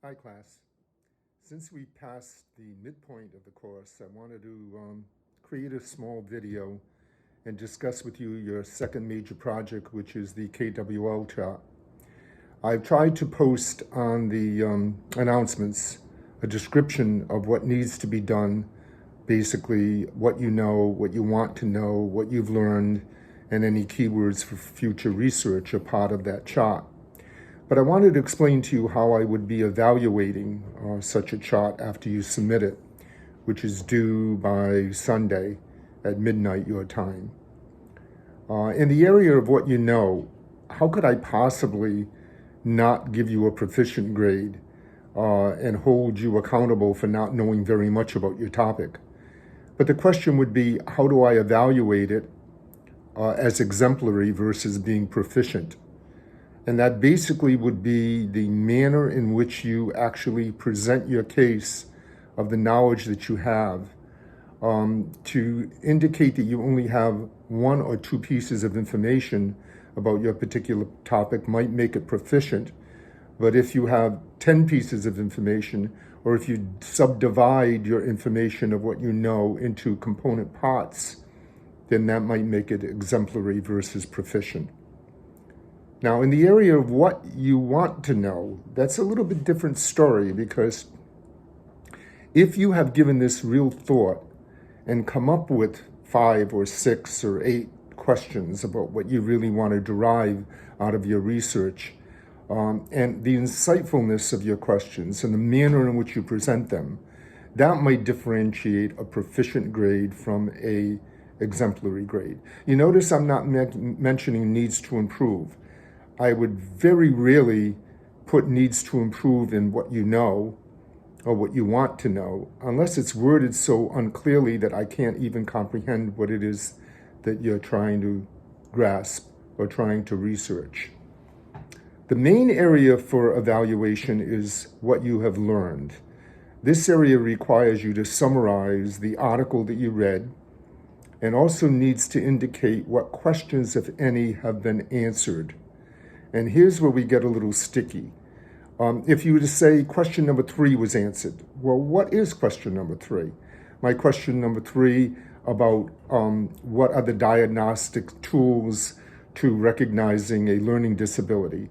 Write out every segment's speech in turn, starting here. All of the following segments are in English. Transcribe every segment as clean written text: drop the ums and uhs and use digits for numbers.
Hi class. Since we passed the midpoint of the course, I wanted to create a small video and discuss with you your second major project, which is the KWL chart. I've tried to post on the announcements a description of what needs to be done, basically what you know, what you want to know, what you've learned, and any keywords for future research are part of that chart. But I wanted to explain to you how I would be evaluating such a chart after you submit it, which is due by Sunday at midnight your time. In the area of what you know, how could I possibly not give you a proficient grade and hold you accountable for not knowing very much about your topic? But the question would be, how do I evaluate it as exemplary versus being proficient? And that basically would be the manner in which you actually present your case of the knowledge that you have to indicate that you only have one or two pieces of information about your particular topic might make it proficient. But if you have 10 pieces of information, or if you subdivide your information of what you know into component parts, then that might make it exemplary versus proficient. Now, in the area of what you want to know, that's a little bit different story, because if you have given this real thought and come up with 5 or 6 or 8 questions about what you really want to derive out of your research, and the insightfulness of your questions and the manner in which you present them, that might differentiate a proficient grade from a exemplary grade. You notice I'm not mentioning needs to improve. I would very rarely put needs to improve in what you know or what you want to know, unless it's worded so unclearly that I can't even comprehend what it is that you're trying to grasp or trying to research. The main area for evaluation is what you have learned. This area requires you to summarize the article that you read, and also needs to indicate what questions, if any, have been answered. And here's where we get a little sticky. If you were to say question number 3 was answered, well, what is question number 3? My question number 3 about what are the diagnostic tools to recognizing a learning disability,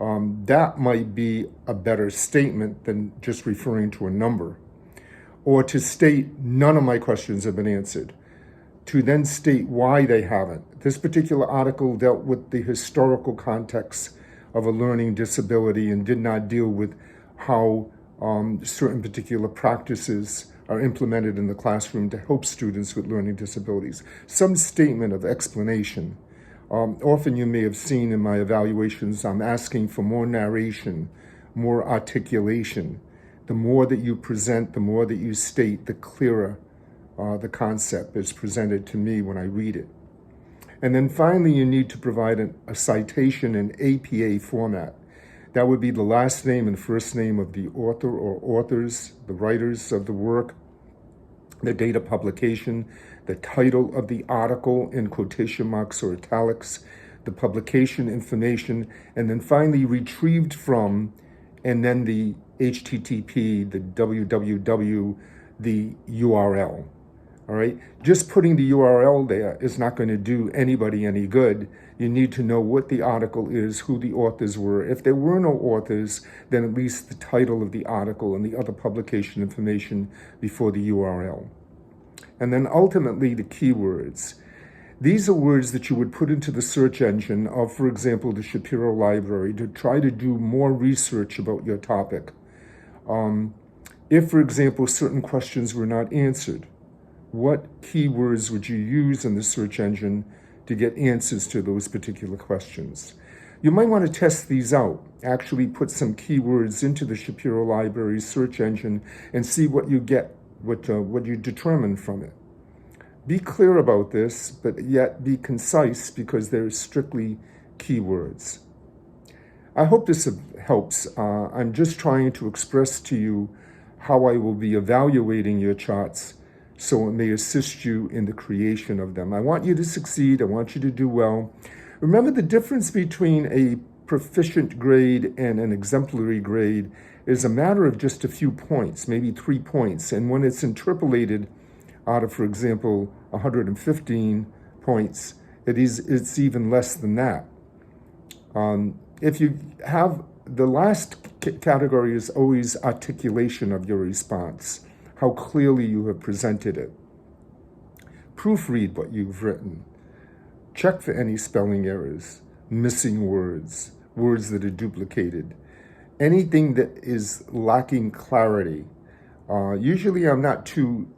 that might be a better statement than just referring to a number. Or to state none of my questions have been answered, to then state why they haven't. This particular article dealt with the historical context of a learning disability and did not deal with how certain particular practices are implemented in the classroom to help students with learning disabilities. Some statement of explanation. Often you may have seen in my evaluations, I'm asking for more narration, more articulation. The more that you present, the more that you state, the clearer the concept is presented to me when I read it. And then finally, you need to provide a citation in APA format. That would be the last name and first name of the author or authors, the writers of the work, the date of publication, the title of the article in quotation marks or italics, the publication information, and then finally retrieved from, and then the HTTP, the www, the URL. All right, just putting the URL there is not going to do anybody any good. You need to know what the article is, who the authors were. If there were no authors, then at least the title of the article and the other publication information before the URL. And then ultimately the keywords. These are words that you would put into the search engine of, for example, the Shapiro Library to try to do more research about your topic. If, for example, certain questions were not answered, what keywords would you use in the search engine to get answers to those particular questions? You might want to test these out. Actually put some keywords into the Shapiro Library search engine and see what you get, what you determine from it. Be clear about this, but yet be concise, because they're strictly keywords. I hope this helps. I'm just trying to express to you how I will be evaluating your charts, so it may assist you in the creation of them. I want you to succeed. I want you to do well. Remember, the difference between a proficient grade and an exemplary grade is a matter of just a few points, maybe 3 points. And when it's interpolated out of, for example, 115 points, it's even less than that. If you have, the last category is always articulation of your response, how clearly you have presented it. Proofread what you've written. Check for any spelling errors, missing words, words that are duplicated, anything that is lacking clarity. Usually I'm not too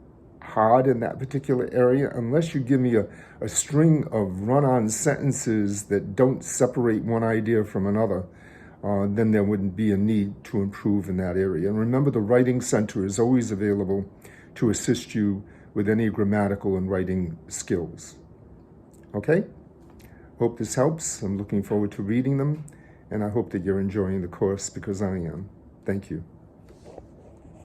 hard in that particular area unless you give me a string of run-on sentences that don't separate one idea from another. Then there wouldn't be a need to improve in that area. And remember, the Writing Center is always available to assist you with any grammatical and writing skills. Okay? Hope this helps. I'm looking forward to reading them, and I hope that you're enjoying the course because I am. Thank you.